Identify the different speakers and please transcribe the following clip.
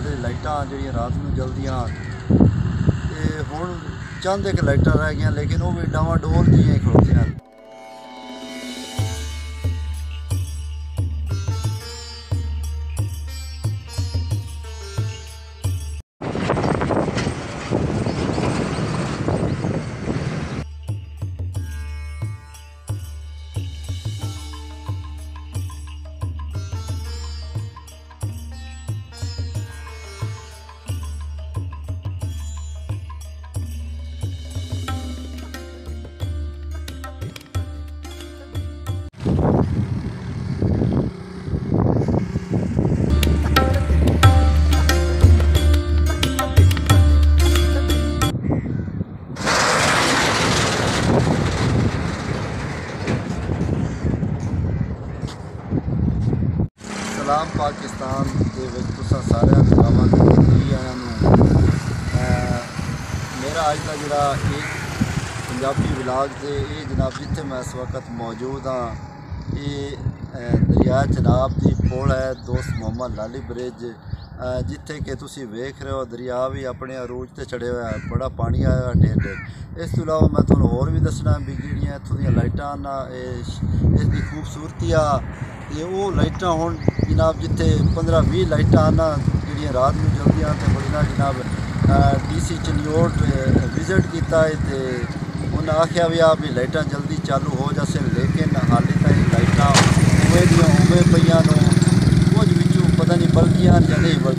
Speaker 1: दरिया दे लाइटां जिहड़ियां रात नूं जलदियां ते हुण चंद एक लाइटां रह गईयां लेकिन वो भी डावाडोल जिहियां ही खड़ोतियां। सलाम पाकिस्तान के विच तुसां सारिआं नूं जी आइआं नूं। मेरा अज का जिहड़ा एक पंजाबी व्लॉग ते ये जनाब जिथे मैं इस वक्त मौजूद हाँ ये दरिया चनाब की पुल है दोस्त मोहम्मद लाली ब्रिज जिथे कि तुसी वेख रहे हो दरिया भी अपने अरूज ते चढ़े हुआ है, बड़ा पानी आया ढेर ढेर। इस तो इलावा मैं तुहानूं होर भी दसना भी जिहड़ियां इत्थों दियां लाइटां ना इसकी खूबसूरती आ ते वो लाइटां हुण जनाब जिथे 15-20 लाइटां ना जिहड़ियां रात नूं जलदियां ते बड़ियां जनाब DC चनियोट विजिट किया तो उन्हें आख्या भी आ भी लाइटां जल्दी चालू हो जासे लेकिन हाले ताईं लाइटां उवें दियां उवें पईयां नूं कुछ विचों पता नहीं बल्दियां जां नहीं बल्दियां।